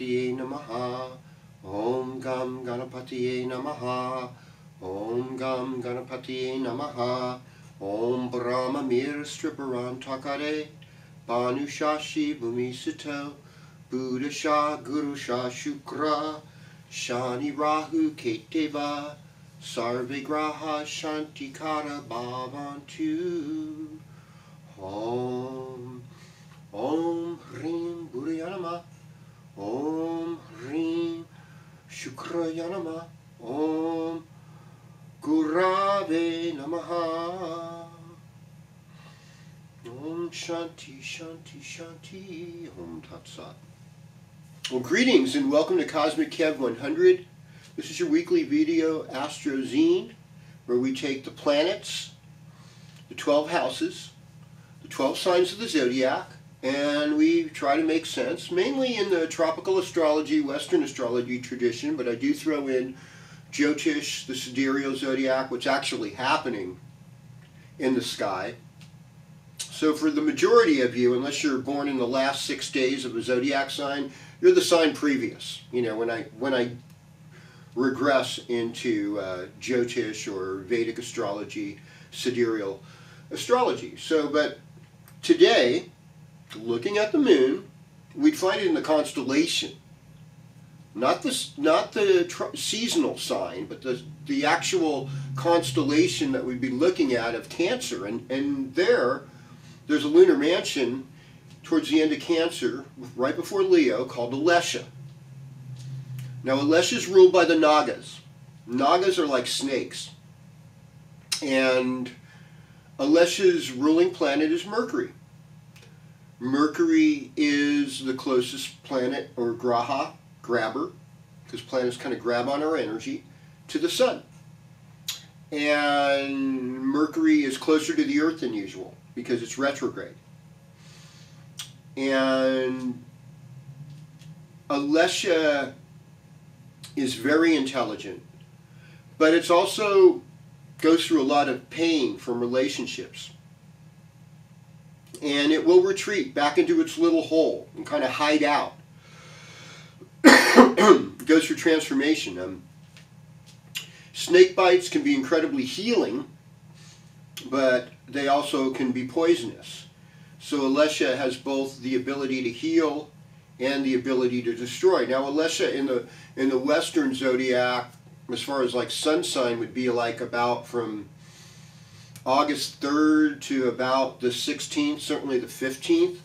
Ganapatiye Namaha. Om Gam Ganapatiye Namaha. Om Gam Ganapatiye Namaha. Om Brahma Mir Striparan Takare. Banu Shashi Bhumi Sito. Buddha Shah Guru Shah Shukra. Shani Rahu Keteva. Sarve Graha Shantikara Bhavantu. Om Hrim Buddhayanama. Om Hrim Shukrayanama. Om Gurave Namaha. Om Shanti Shanti Shanti. Om Tat Sat. Well, greetings and welcome to KozmicKev100. This is your weekly video astrozine, where we take the planets, the 12 houses, the 12 signs of the zodiac, and we try to make sense, mainly in the tropical astrology, Western astrology tradition, but I do throw in Jyotish, the sidereal zodiac, what's actually happening in the sky. So for the majority of you, unless you're born in the last 6 days of a zodiac sign, you're the sign previous. You know, when I regress into Jyotish or Vedic astrology, sidereal astrology. So, but today, looking at the moon, we'd find it in the constellation. Not the seasonal sign, but the actual constellation that we'd be looking at of Cancer. And there's a lunar mansion towards the end of Cancer, right before Leo, called Alesha. Now Alesha is ruled by the Nagas. Nagas are like snakes. And Alesha's ruling planet is Mercury. Mercury is the closest planet, or graha, grabber, because planets kind of grab on our energy, to the Sun. And Mercury is closer to the Earth than usual, because it's retrograde. And Alesha is very intelligent, but it's also goes through a lot of pain from relationships. And it will retreat back into its little hole and kind of hide out. It goes through transformation. Snake bites can be incredibly healing, but they also can be poisonous. So Alesha has both the ability to heal and the ability to destroy. Now Alesha in the Western zodiac, as far as like sun sign, would be like about from August 3rd to about the 16th, certainly the 15th.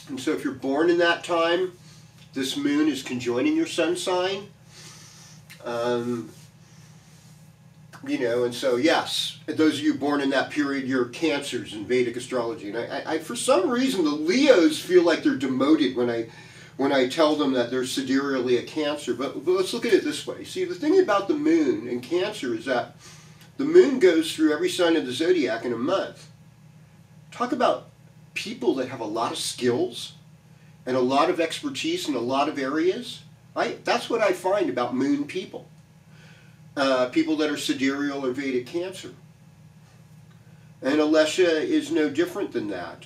And so if you're born in that time, this moon is conjoining your sun sign. You know, and so yes, those of you born in that period, you're Cancers in Vedic astrology. And I for some reason, the Leos feel like they're demoted when I tell them that they're sidereally a Cancer. But let's look at it this way. See, the thing about the moon in Cancer is that the moon goes through every sign of the zodiac in a month. Talk about people that have a lot of skills and a lot of expertise in a lot of areas. That's what I find about moon people. People that are sidereal or Vedic Cancer. And Alesha is no different than that.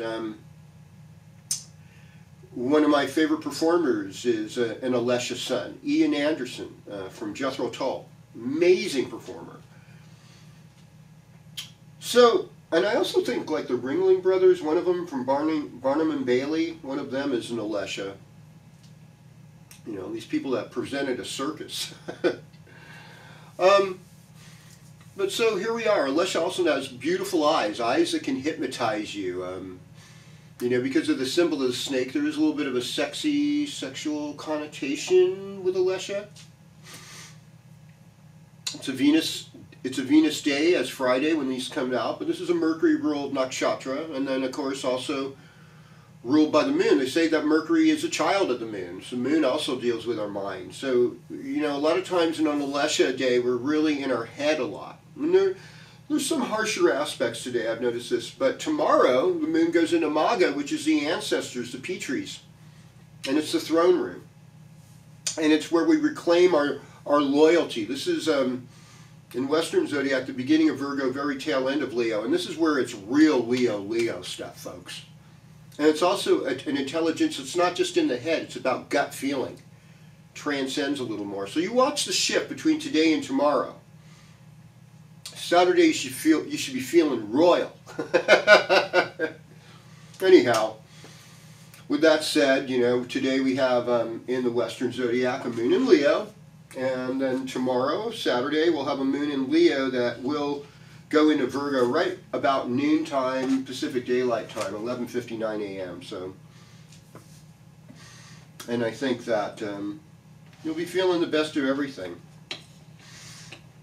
One of my favorite performers is an Alesha son, Ian Anderson from Jethro Tull. Amazing performer. So, and I also think like the Ringling Brothers, one of them from Barnum and Bailey, one of them is an Alesha. You know, these people that presented a circus. But so here we are. Alesha also has beautiful eyes that can hypnotize you. You know, because of the symbol of the snake, there is a little bit of a sexy, sexual connotation with Alesha. It's a Venus day, as Friday when these come out, but this is a Mercury-ruled nakshatra, and then of course also ruled by the moon. They say that Mercury is a child of the moon, so the moon also deals with our mind. So, you know, a lot of times on Alesha day, we're really in our head a lot. And there's some harsher aspects today, I've noticed this, but tomorrow the moon goes into Maga, which is the ancestors, the Petries, and it's the throne room. And it's where we reclaim our loyalty. This is, in Western Zodiac, the beginning of Virgo, very tail end of Leo, and this is where it's real Leo stuff, folks. And it's also an intelligence that's not just in the head, it's about gut feeling. Transcends a little more. So you watch the shift between today and tomorrow. Saturday you should be feeling royal. Anyhow, with that said, you know, today we have in the Western Zodiac a moon in Leo, and then tomorrow, Saturday, we'll have a moon in Leo that will go into Virgo right about noontime Pacific Daylight Time, 11:59 a.m. So, and I think that you'll be feeling the best of everything.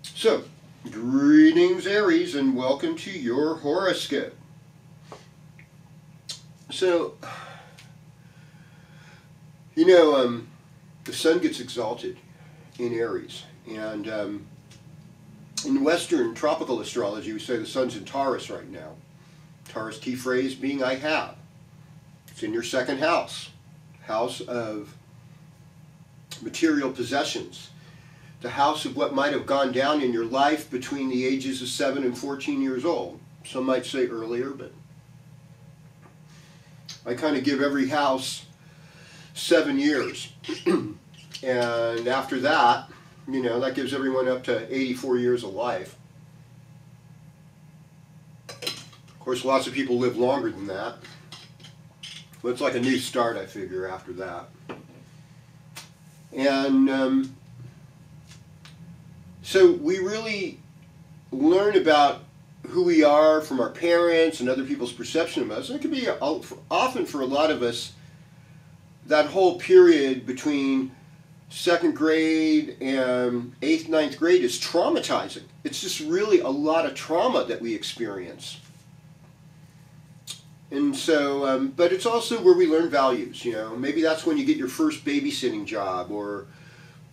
So, greetings Aries, and welcome to your horoscope. So, you know, the sun gets exalted in Aries, and in Western tropical astrology, we say the sun's in Taurus right now. Taurus key phrase being I have. It's in your second house, house of material possessions, the house of what might have gone down in your life between the ages of 7 and 14 years old. Some might say earlier, but I kind of give every house 7 years. And after that, you know, that gives everyone up to 84 years of life. Of course, lots of people live longer than that. But it's like a new start, I figure, after that. And so we really learn about who we are from our parents and other people's perception of us. And it can be often for a lot of us, that whole period between 2nd grade and 8th, 9th grade is traumatizing. It's just really a lot of trauma that we experience. And so, but it's also where we learn values, you know. Maybe that's when you get your first babysitting job, or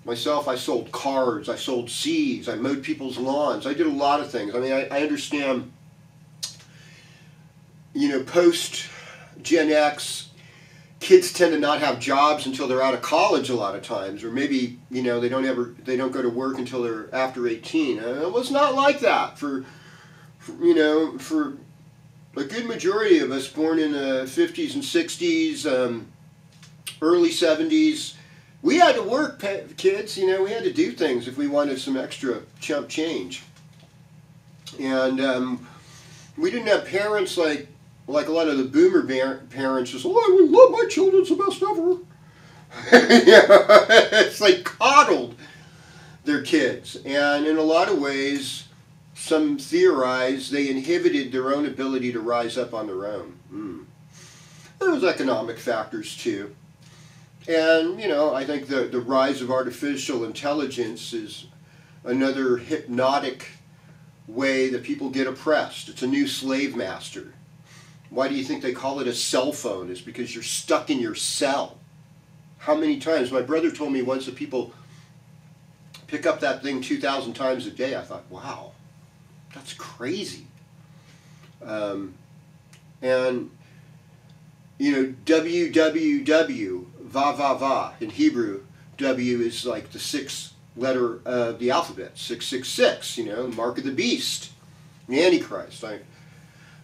myself, I sold cards, I sold seeds, I mowed people's lawns, I did a lot of things. I mean, I understand, you know, post-Gen X, kids tend to not have jobs until they're out of college a lot of times, or maybe, you know, they don't go to work until they're after 18. It was not like that for you know, for a good majority of us born in the 50s and 60s, early 70s. We had to work, kids, you know, we had to do things if we wanted some extra chump change. And we didn't have parents like a lot of the boomer parents just, oh, I would love my children, it's the best ever. Yeah, it's like coddled their kids. And in a lot of ways, some theorize they inhibited their own ability to rise up on their own. There was economic factors too. And, you know, I think the rise of artificial intelligence is another hypnotic way that people get oppressed. It's a new slave master. Why do you think they call it a cell phone? It's because you're stuck in your cell. How many times? My brother told me once that people pick up that thing 2,000 times a day. I thought, wow, that's crazy. And, you know, www, va va va, in Hebrew, W is like the 6th letter of the alphabet, 666, you know, mark of the beast, the Antichrist.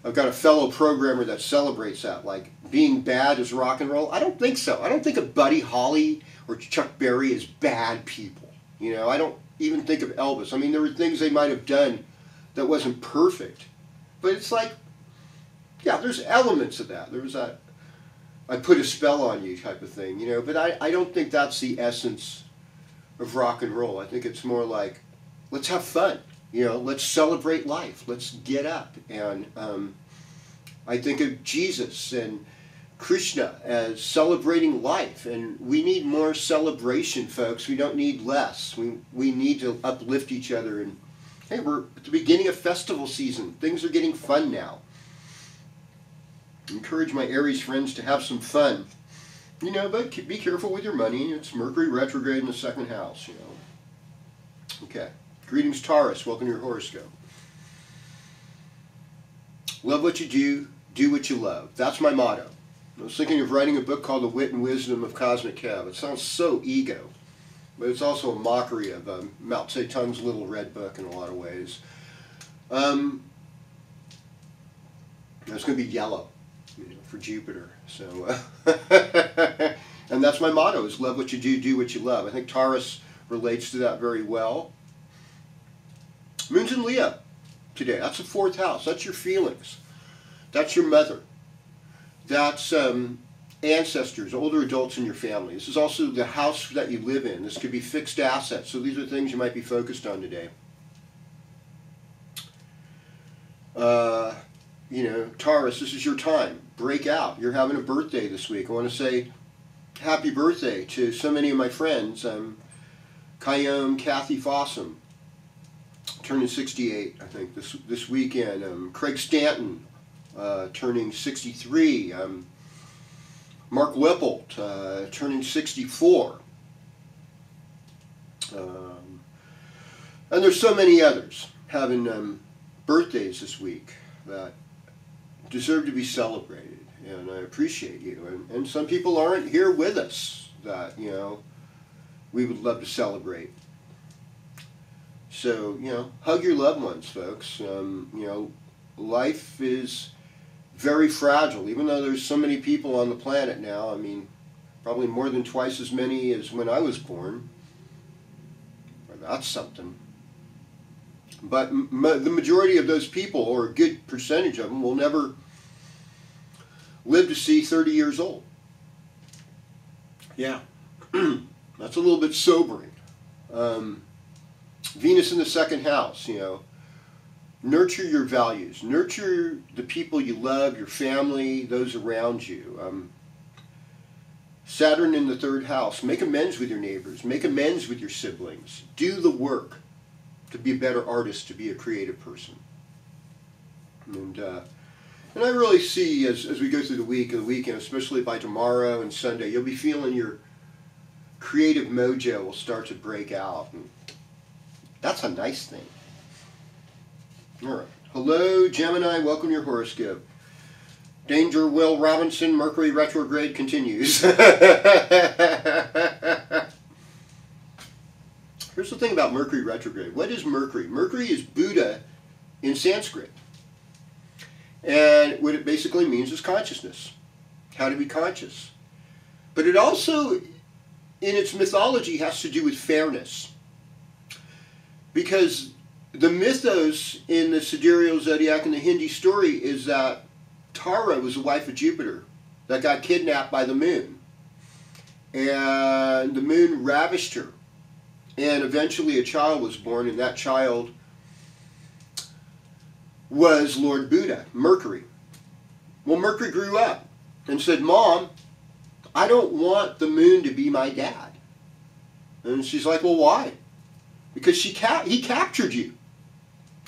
I've got a fellow programmer that celebrates that, like being bad is rock and roll. I don't think so. I don't think of Buddy Holly or Chuck Berry as bad people. You know, I don't even think of Elvis. I mean, there were things they might have done that wasn't perfect. But it's like, yeah, there's elements of that. There was that, I put a spell on you type of thing, you know. But I don't think that's the essence of rock and roll. I think it's more like, let's have fun. You know, let's celebrate life. Let's get up. And I think of Jesus and Krishna as celebrating life. And we need more celebration, folks. We don't need less. We need to uplift each other. And hey, we're at the beginning of festival season. Things are getting fun now. Encourage my Aries friends to have some fun. You know, but be careful with your money. It's Mercury retrograde in the 2nd house, you know. Okay. Greetings, Taurus. Welcome to your horoscope. Love what you do what you love. That's my motto. I was thinking of writing a book called The Wit and Wisdom of Cosmic Kev. It sounds so ego, but it's also a mockery of Mao Zedong's Little Red Book in a lot of ways. It's going to be yellow. for Jupiter. So, and that's my motto: is love what you do what you love. I think Taurus relates to that very well. Moon's in Leo today. That's the 4th house. That's your feelings. That's your mother. That's ancestors, older adults in your family. This is also the house that you live in. This could be fixed assets. So these are things you might be focused on today. Taurus, this is your time. Break out. You're having a birthday this week. I want to say happy birthday to so many of my friends. Kyome, Kathy Fossum, turning 68, I think, this weekend. Craig Stanton, turning 63. Mark Lippold, turning 64. And there's so many others having birthdays this week that deserve to be celebrated, and I appreciate you. And some people aren't here with us that, we would love to celebrate. So, hug your loved ones, folks. Life is very fragile, even though there's so many people on the planet now. I mean, probably more than twice as many as when I was born. Well, that's something. But the majority of those people, or a good percentage of them, will never live to see 30 years old. Yeah, that's a little bit sobering. Venus in the 2nd house, nurture your values. Nurture the people you love, your family, those around you. Saturn in the 3rd house. Make amends with your neighbors. Make amends with your siblings. Do the work to be a better artist, to be a creative person. And I really see, as we go through the week and the weekend, especially by tomorrow and Sunday, you'll be feeling your creative mojo will start to break out. And that's a nice thing. All right. Hello, Gemini. Welcome to your horoscope. Danger, Will Robinson. Mercury retrograde continues. Here's the thing about Mercury retrograde. What is Mercury? Mercury is Buddha in Sanskrit. And what it basically means is consciousness. How to be conscious. But it also, in its mythology, has to do with fairness. Because the mythos in the sidereal zodiac and the Hindi story is that Tara was the wife of Jupiter that got kidnapped by the moon. And the moon ravished her. And eventually a child was born, and that child was Lord Buddha, Mercury. Well, Mercury grew up and said, Mom, I don't want the moon to be my dad. And she's like, well, why? Because he captured you.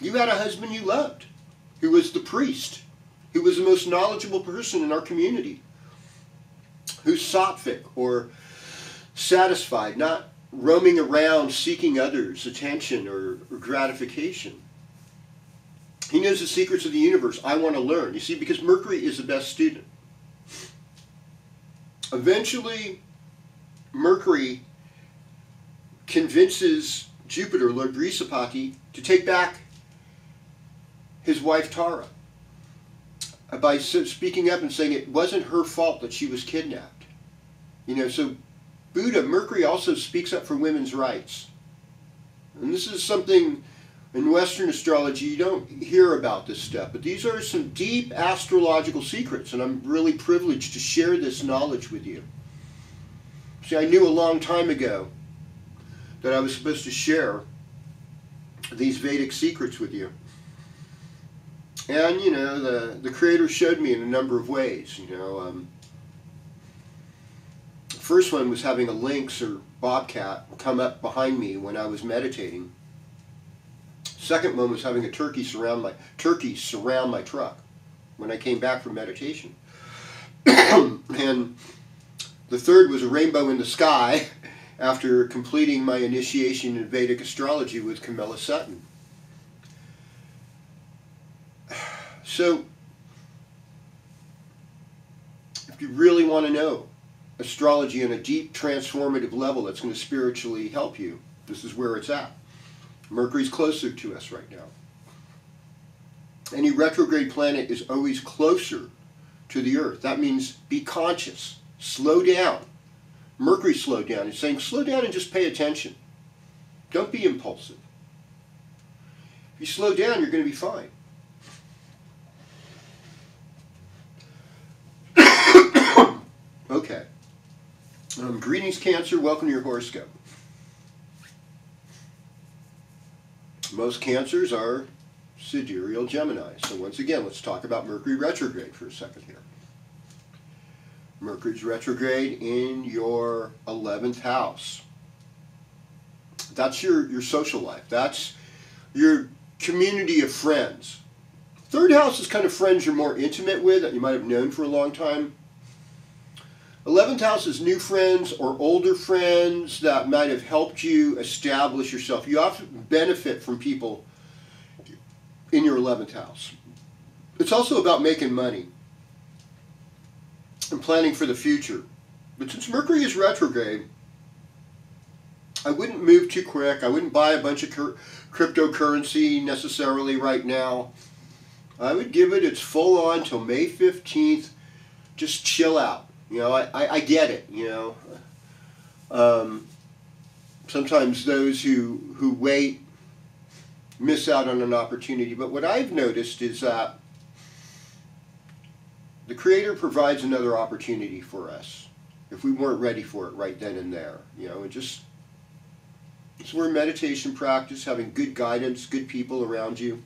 You had a husband you loved, who was the priest, who was the most knowledgeable person in our community, who's sattvic, or satisfied, not roaming around seeking others' attention or gratification. He knows the secrets of the universe. I want to learn. You see, because Mercury is the best student. Eventually, Mercury convinces Jupiter, Lord Brisapati, to take back his wife Tara by speaking up and saying it wasn't her fault that she was kidnapped. So Buddha, Mercury also speaks up for women's rights. And this is something in Western astrology you don't hear about this stuff, but these are some deep astrological secrets, and I'm really privileged to share this knowledge with you. See, I knew a long time ago that I was supposed to share these Vedic secrets with you. And, the Creator showed me in a number of ways, The first one was having a lynx or bobcat come up behind me when I was meditating. Second one was having a turkey surround my truck when I came back from meditation. And the third was a rainbow in the sky after completing my initiation in Vedic astrology with Camilla Sutton. So, if you really want to know astrology on a deep transformative level that's going to spiritually help you, this is where it's at. Mercury's closer to us right now. Any retrograde planet is always closer to the earth. That means be conscious. Slow down. Mercury slowed down. He's saying slow down and just pay attention. Don't be impulsive. If you slow down, you're going to be fine. Okay. Greetings, Cancer. Welcome to your horoscope. Most Cancers are sidereal Gemini. So once again, let's talk about Mercury retrograde for a second here. Mercury's retrograde in your 11th house. That's your social life. That's your community of friends. Third house is kind of friends you're more intimate with that you might have known for a long time. 11th house is new friends or older friends that might have helped you establish yourself. You often benefit from people in your 11th house. It's also about making money and planning for the future. But since Mercury is retrograde, I wouldn't move too quick. I wouldn't buy a bunch of cryptocurrency necessarily right now. I would give it its full on till May 15th. Just chill out. You know, I get it, you know. Sometimes those who wait miss out on an opportunity. But what I've noticed is that the Creator provides another opportunity for us if we weren't ready for it right then and there. You know, it's where meditation practice, having good guidance, good people around you,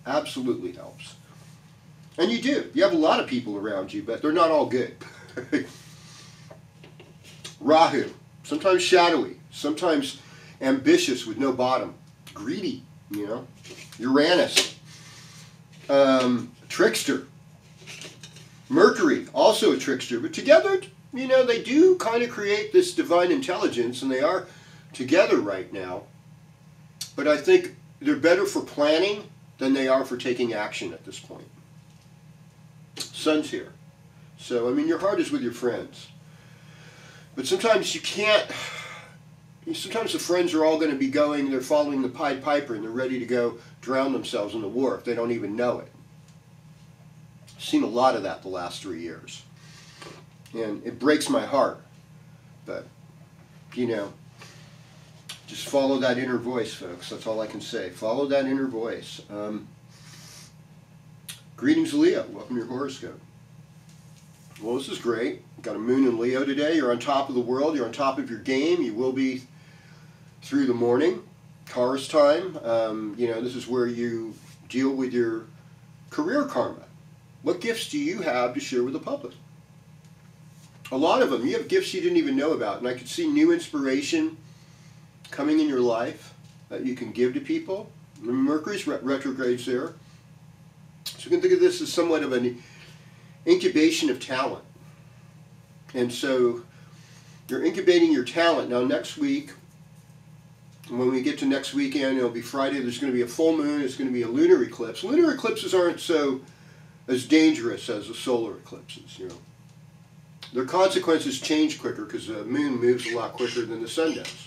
absolutely helps. And you do. You have a lot of people around you, but they're not all good. Rahu, sometimes shadowy, sometimes ambitious with no bottom, greedy, you know. Uranus, trickster. Mercury, also a trickster, but together, you know, they do kind of create this divine intelligence, and they are together right now. But I think they're better for planning than they are for taking action at this point. Sun's here. So, I mean, your heart is with your friends. But sometimes you can't, sometimes the friends are all going to be going, they're following the Pied Piper, and they're ready to go drown themselves in the war if they don't even know it. I've seen a lot of that the last 3 years. And it breaks my heart. But, you know, just follow that inner voice, folks. That's all I can say. Follow that inner voice. Greetings, Leo. Welcome to your horoscope. Well, this is great. Got a moon in Leo today. You're on top of the world. You're on top of your game. You will be through the morning. Taurus time. You know, this is where you deal with your career karma. What gifts do you have to share with the public? A lot of them. You have gifts you didn't even know about. And I could see new inspiration coming in your life that you can give to people. Mercury's retrogrades there. So you can think of this as somewhat of an incubation of talent. And so you're incubating your talent. Now next week, when we get to next weekend, it'll be Friday, there's going to be a full moon, it's going to be a lunar eclipse. Lunar eclipses aren't so as dangerous as the solar eclipses, you know. Their consequences change quicker because the moon moves a lot quicker than the sun does.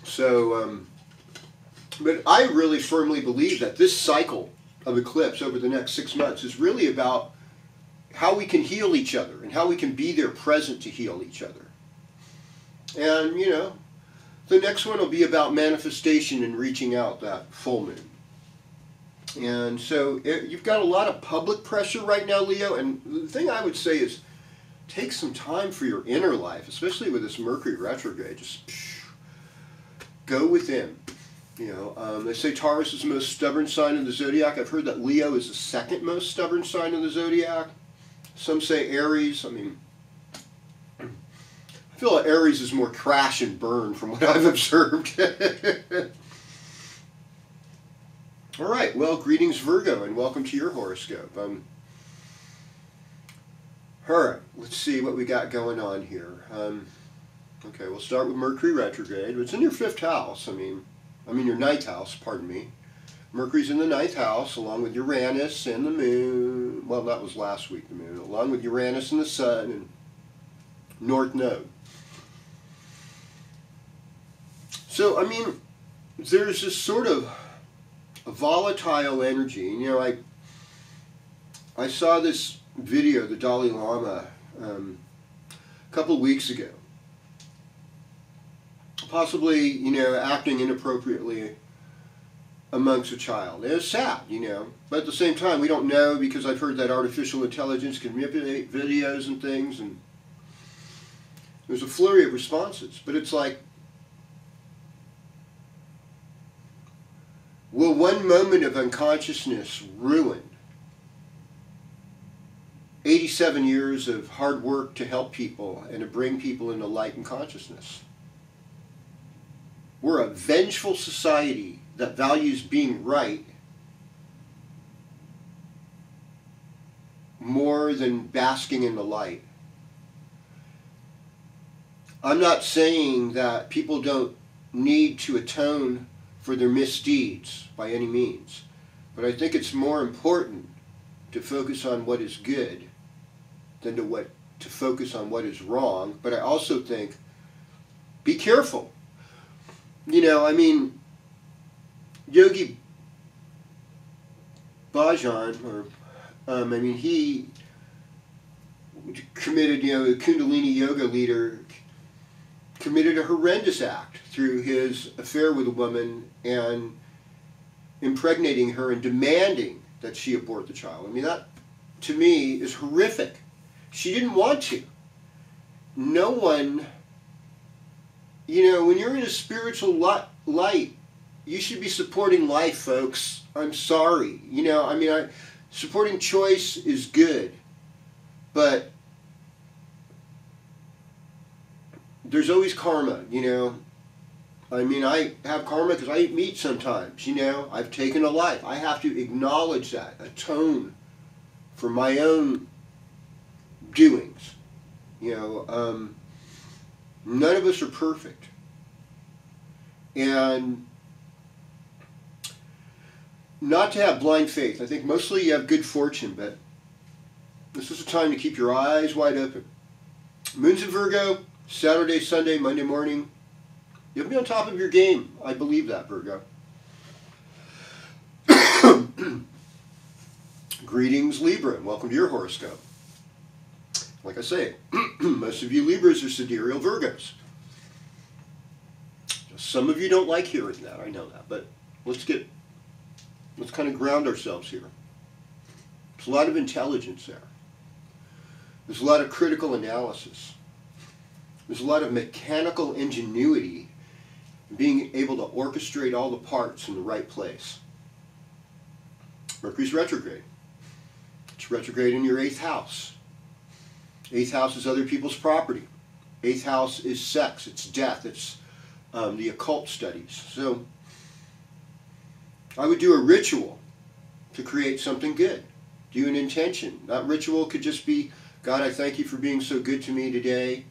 So, but I really firmly believe that this cycle of eclipse over the next 6 months is really about how we can heal each other and how we can be there present to heal each other. And, you know, the next one will be about manifestation and reaching out that full moon. And so you've got a lot of public pressure right now, Leo, and the thing I would say is take some time for your inner life, especially with this Mercury retrograde. Just go within. You know, they say Taurus is the most stubborn sign of the zodiac. I've heard that Leo is the second most stubborn sign of the zodiac. Some say Aries. I mean, I feel like Aries is more crash and burn from what I've observed. All right, well, greetings Virgo, and welcome to your horoscope. All right, let's see what we got going on here. Okay, we'll start with Mercury retrograde. It's in your 5th house. I mean your 9th house, pardon me. Mercury's in the 9th house, along with Uranus and the moon. Well, that was last week, the moon. Along with Uranus and the sun and North Node. So, I mean, there's this sort of a volatile energy. You know, I saw this video of the Dalai Lama a couple of weeks ago, possibly, you know, acting inappropriately amongst a child. It was sad, you know, but at the same time, we don't know, because I've heard that artificial intelligence can manipulate videos and things, and there's a flurry of responses. But it's like, will one moment of unconsciousness ruin 87 years of hard work to help people and to bring people into light and consciousness? We're a vengeful society that values being right more than basking in the light. I'm not saying that people don't need to atone for their misdeeds by any means, but I think it's more important to focus on what is good than to focus on what is wrong. But I also think, be careful. You know, I mean, Yogi Bhajan, or I mean, he committed, you know, a Kundalini yoga leader committed a horrendous act through his affair with a woman and impregnating her and demanding that she abort the child. I mean, that to me is horrific. She didn't want to. No one, you know, when you're in a spiritual light, you should be supporting life, folks. I'm sorry. You know, I mean, supporting choice is good, but there's always karma, you know. I mean, I have karma because I eat meat sometimes, you know. I've taken a life. I have to acknowledge that, atone for my own doings. You know, none of us are perfect. And not to have blind faith. I think mostly you have good fortune, but this is a time to keep your eyes wide open. Moon's in Virgo, Saturday, Sunday, Monday morning. You'll be on top of your game. I believe that, Virgo. Greetings, Libra, and welcome to your horoscope. Like I say, most of you Libras are sidereal Virgos. Some of you don't like hearing that, I know that, but let's kind of ground ourselves here. There's a lot of intelligence there. There's a lot of critical analysis. There's a lot of mechanical ingenuity, being able to orchestrate all the parts in the right place. Mercury's retrograde. It's retrograde in your 8th house. 8th house is other people's property. 8th house is sex, it's death, it's the occult studies. So I would do a ritual to create something good. Do an intention. That ritual could just be, God, I thank you for being so good to me today.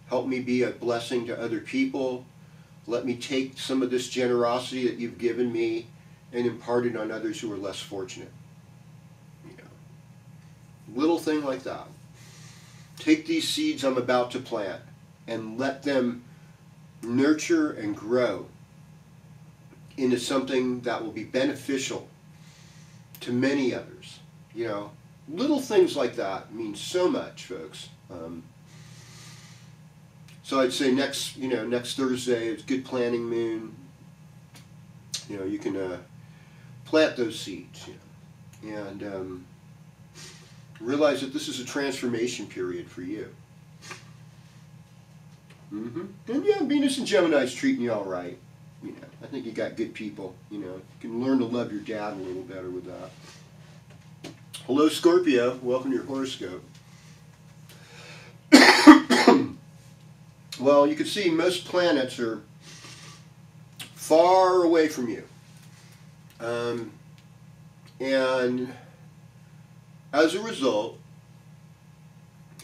Help me be a blessing to other people. Let me take some of this generosity that you've given me and impart it on others who are less fortunate. You know, little thing like that. Take these seeds I'm about to plant and let them nurture and grow into something that will be beneficial to many others. You know, little things like that mean so much, folks. So I'd say next Thursday, it's good planning moon. You know, you can plant those seeds, you know, and realize that this is a transformation period for you. And yeah, Venus and Gemini is treating you all right. You know, I think you got good people. You know, you can learn to love your dad a little better with that. Hello, Scorpio. Welcome to your horoscope. Well, you can see most planets are far away from you. And as a result,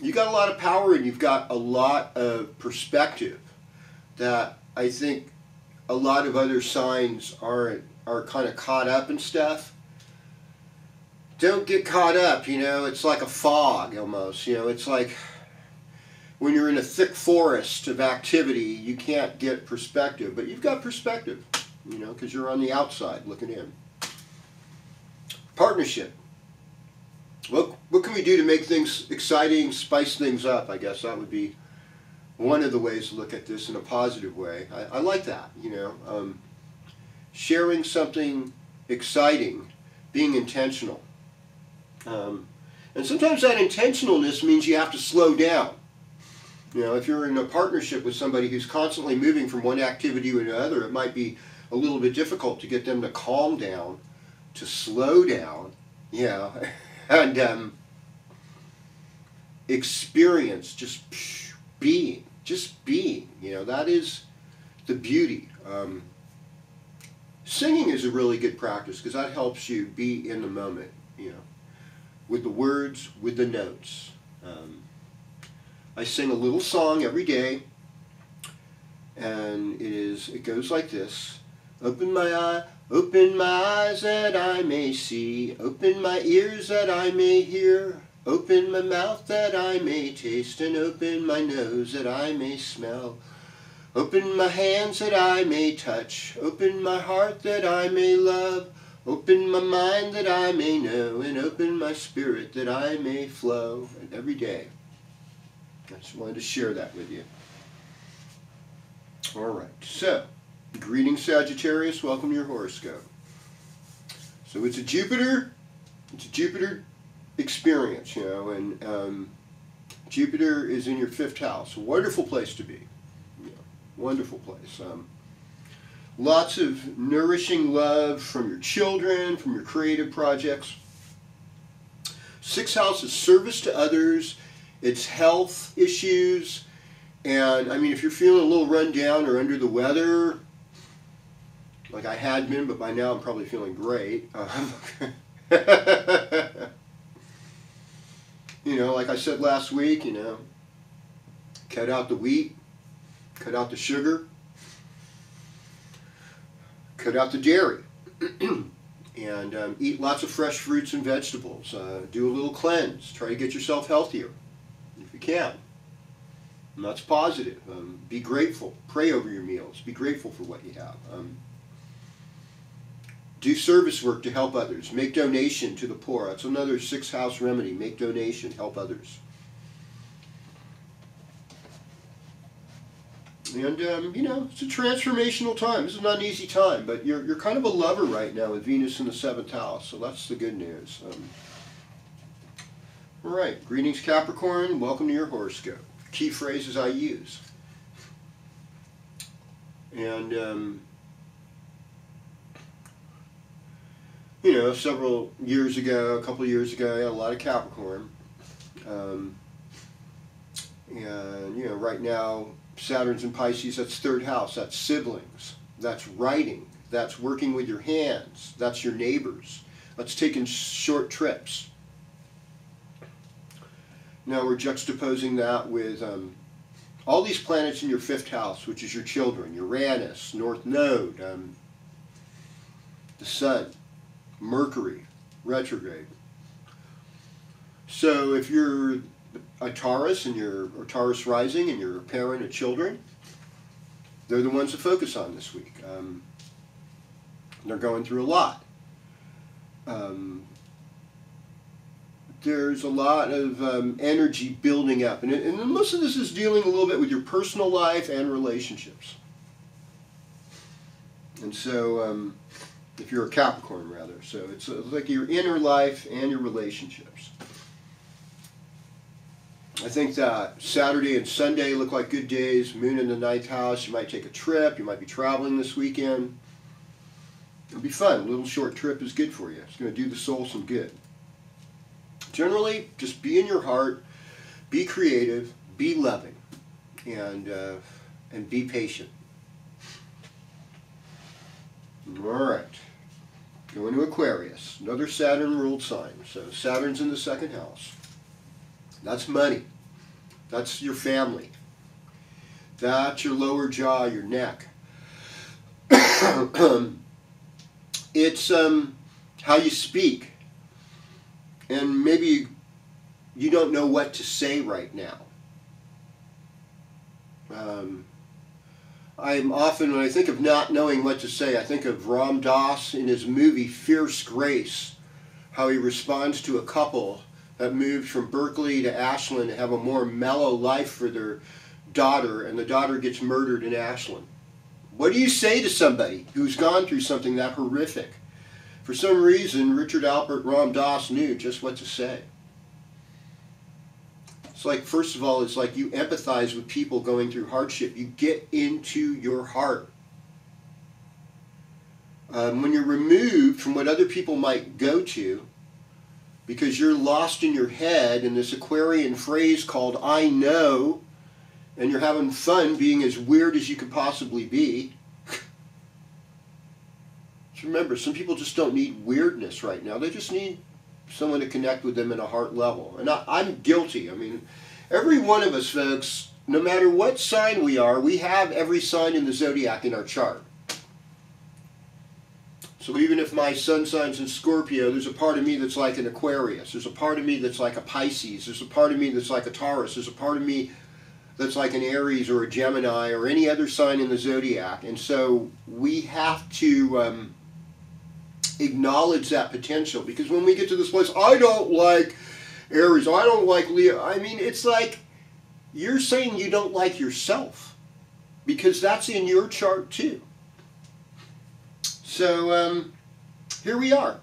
you got a lot of power and you've got a lot of perspective that I think a lot of other signs are kind of caught up in stuff. Don't get caught up, you know, it's like a fog almost, you know, it's like when you're in a thick forest of activity, you can't get perspective, but you've got perspective, you know, because you're on the outside looking in. Partnership. What can we do to make things exciting, spice things up? I guess that would be one of the ways to look at this in a positive way. I like that, you know. Sharing something exciting, being intentional. And sometimes that intentionalness means you have to slow down. You know, if you're in a partnership with somebody who's constantly moving from one activity to another, it might be a little bit difficult to get them to calm down, to slow down, you know, and experience just being, you know, that is the beauty. Singing is a really good practice because that helps you be in the moment, you know, with the words, with the notes. I sing a little song every day, and it goes like this. Open my eyes that I may see, open my ears that I may hear, open my mouth that I may taste, and open my nose that I may smell. Open my hands that I may touch, open my heart that I may love, open my mind that I may know, and open my spirit that I may flow. And every day. I just wanted to share that with you. Alright, so, greetings Sagittarius, welcome to your horoscope. So it's a Jupiter experience, you know, and Jupiter is in your 5th house. A wonderful place to be. Yeah, wonderful place. Lots of nourishing love from your children, from your creative projects. 6th house is service to others. It's health issues, and I mean, if you're feeling a little run down or under the weather, like I had been, but by now I'm probably feeling great. You know, like I said last week, you know, cut out the wheat, cut out the sugar, cut out the dairy, and eat lots of fresh fruits and vegetables. Do a little cleanse. Try to get yourself healthier. If you can. And that's positive. Be grateful. Pray over your meals. Be grateful for what you have. Do service work to help others. Make donation to the poor. That's another 6th house remedy. Make donation. Help others. And, you know, it's a transformational time. This is not an easy time, but you're kind of a lover right now with Venus in the 7th house, so that's the good news. All right, greetings Capricorn, welcome to your horoscope. Key phrases I use. And, you know, a couple years ago, I had a lot of Capricorn. And, you know, right now, Saturn's in Pisces, that's 3rd house, that's siblings, that's writing, that's working with your hands, that's your neighbors, that's taking short trips. Now we're juxtaposing that with all these planets in your 5th house, which is your children, Uranus, North Node, the Sun, Mercury, retrograde. So if you're a Taurus or Taurus rising and you're a parent of children, they're the ones to focus on this week. They're going through a lot. There's a lot of energy building up, and most of this is dealing a little bit with your personal life and relationships. And so, if you're a Capricorn rather, so it's like your inner life and your relationships. I think that Saturday and Sunday look like good days. Moon in the 9th house, you might take a trip, you might be traveling this weekend. It'll be fun. A little short trip is good for you. It's going to do the soul some good. Generally, just be in your heart, be creative, be loving, and be patient. All right, going to Aquarius, another Saturn-ruled sign. So Saturn's in the 2nd house. That's money. That's your family. That's your lower jaw, your neck. It's how you speak. And maybe you don't know what to say right now. I'm often, when I think of not knowing what to say, I think of Ram Dass in his movie Fierce Grace, how he responds to a couple that moved from Berkeley to Ashland to have a more mellow life for their daughter, and the daughter gets murdered in Ashland. What do you say to somebody who's gone through something that horrific? For some reason, Richard Alpert Ram Dass knew just what to say. It's like, first of all, it's like you empathize with people going through hardship. You get into your heart. When you're removed from what other people might go to, because you're lost in your head in this Aquarian phrase called I know, and you're having fun being as weird as you could possibly be. Just remember, some people just don't need weirdness right now. They just need someone to connect with them at a heart level. And I'm guilty. I mean, every one of us, folks, no matter what sign we are, we have every sign in the zodiac in our chart. So even if my sun sign's in Scorpio, there's a part of me that's like an Aquarius. There's a part of me that's like a Pisces. There's a part of me that's like a Taurus. There's a part of me that's like an Aries or a Gemini or any other sign in the zodiac. And so we have to acknowledge that potential, because when we get to this place, I don't like Aries, I don't like Leo. I mean, it's like you're saying you don't like yourself, because that's in your chart too. So here we are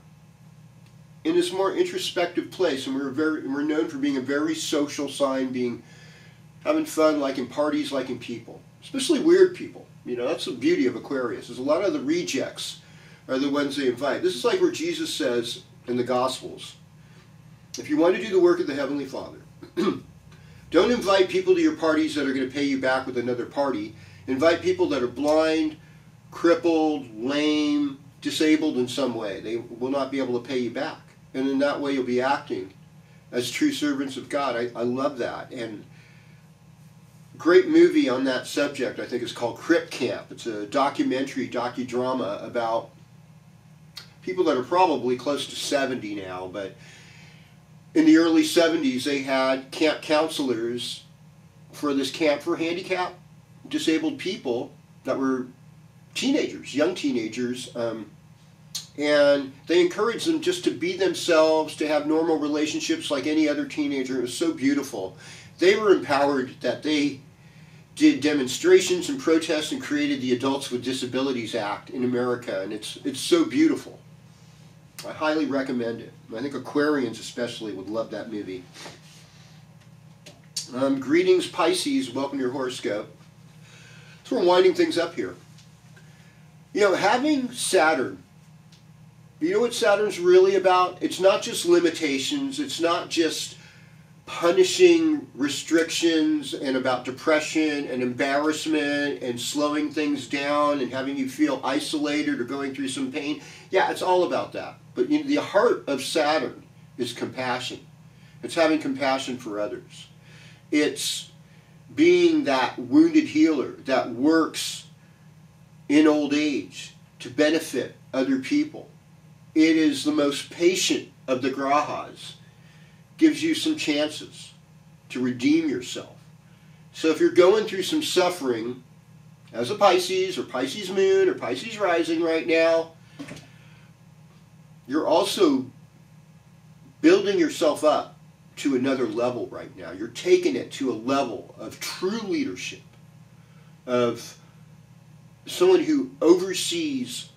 in this more introspective place, and we're known for being a very social sign, having fun, liking parties, liking people, especially weird people. You know, that's the beauty of Aquarius. There's a lot of the rejects are the ones they invite. This is like where Jesus says in the Gospels, if you want to do the work of the Heavenly Father, don't invite people to your parties that are going to pay you back with another party. Invite people that are blind, crippled, lame, disabled in some way. They will not be able to pay you back. And in that way you'll be acting as true servants of God. I love that. And great movie on that subject, I think, is called Crip Camp. It's a docudrama about people that are probably close to 70 now, but in the early 70s they had camp counselors for this camp for handicapped, disabled people that were teenagers, young teenagers, and they encouraged them just to be themselves, to have normal relationships like any other teenager. It was so beautiful. They were empowered that they did demonstrations and protests and created the Adults with Disabilities Act in America, and it's so beautiful. I highly recommend it. I think Aquarians especially would love that movie. Greetings, Pisces. Welcome to your horoscope. So we're winding things up here. You know, having Saturn, you know what Saturn's really about? It's not just limitations. It's not just punishing restrictions and about depression and embarrassment and slowing things down and having you feel isolated or going through some pain. Yeah, it's all about that. But you know, the heart of Saturn is compassion. It's having compassion for others. It's being that wounded healer that works in old age to benefit other people. It is the most patient of the grahas. Gives you some chances to redeem yourself. So if you're going through some suffering as a Pisces or Pisces moon or Pisces rising right now, you're also building yourself up to another level right now. You're taking it to a level of true leadership, of someone who oversees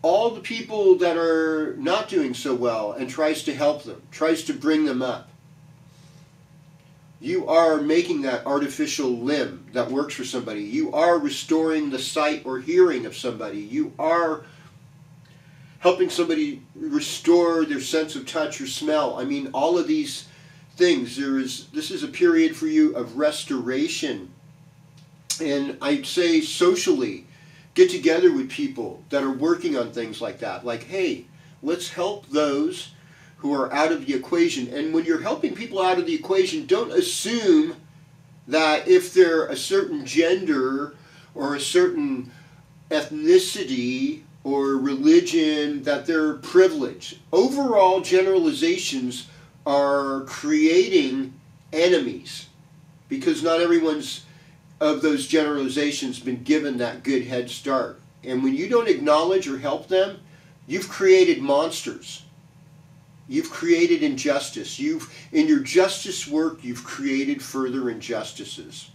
all the people that are not doing so well and tries to help them, tries to bring them up. You are making that artificial limb that works for somebody. You are restoring the sight or hearing of somebody. You are helping somebody restore their sense of touch or smell. I mean, all of these things. This is a period for you of restoration. And I'd say socially, get together with people that are working on things like that. Like, hey, let's help those who are out of the equation. And when you're helping people out of the equation, don't assume that if they're a certain gender or a certain ethnicity or religion that they're privileged. Overall generalizations are creating enemies because not everyone's of those generalizations been given that good head start. And when you don't acknowledge or help them, You've created monsters. You've created injustice. In your justice work, you've created further injustices.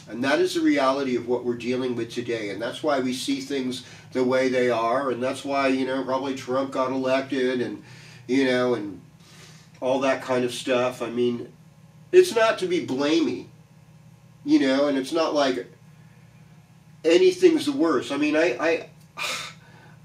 And that is the reality of what we're dealing with today. And that's why we see things the way they are. And that's why, probably Trump got elected and, and all that kind of stuff. I mean, it's not to be blamey, and it's not like anything's the worst. I mean, I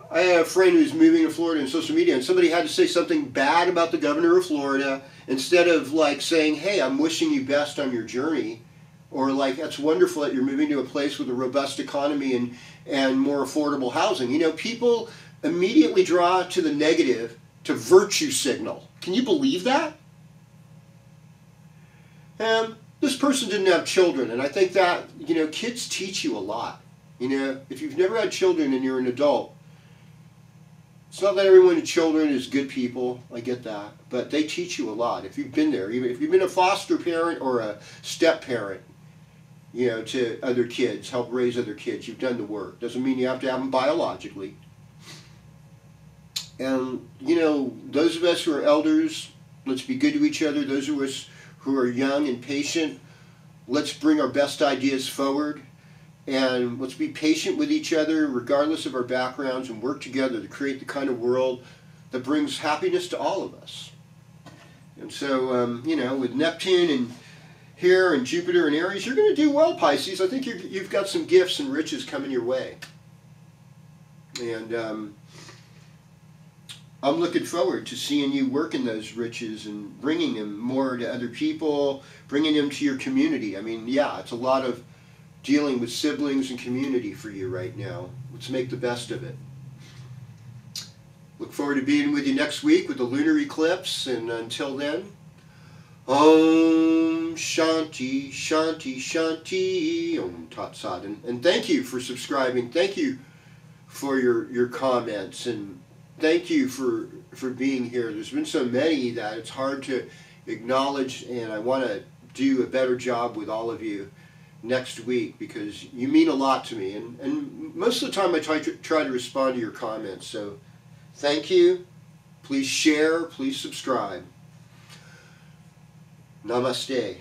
have a friend who's moving to Florida in social media, and somebody had to say something bad about the governor of Florida instead of like saying, hey, I'm wishing you best on your journey, or like, that's wonderful that you're moving to a place with a robust economy and more affordable housing. People immediately draw to the negative to virtue signal. Can you believe that? This person didn't have children, and I think that, kids teach you a lot. If you've never had children and you're an adult, it's not that everyone with children is good people, I get that, but they teach you a lot. If you've been there, even if you've been a foster parent or a step parent, to other kids, help raise other kids, you've done the work. Doesn't mean you have to have them biologically. And, those of us who are elders, let's be good to each other. Those of us who are young and patient, let's bring our best ideas forward. And let's be patient with each other, regardless of our backgrounds, and work together to create the kind of world that brings happiness to all of us. And so, with Neptune and here and Jupiter and Aries, you're going to do well, Pisces. I think you've got some gifts and riches coming your way. And I'm looking forward to seeing you working those riches and bringing them more to other people, bringing them to your community. I mean, yeah, it's a lot of dealing with siblings and community for you right now. Let's make the best of it. Look forward to being with you next week with the lunar eclipse, and until then, Om Shanti, Shanti, Shanti, Om Tat Sat. And thank you for subscribing. Thank you for your comments, and thank you for being here. There's been so many that it's hard to acknowledge, and I want to do a better job with all of you next week because you mean a lot to me, and most of the time I try to respond to your comments. So thank you. Please share, please subscribe. Namaste.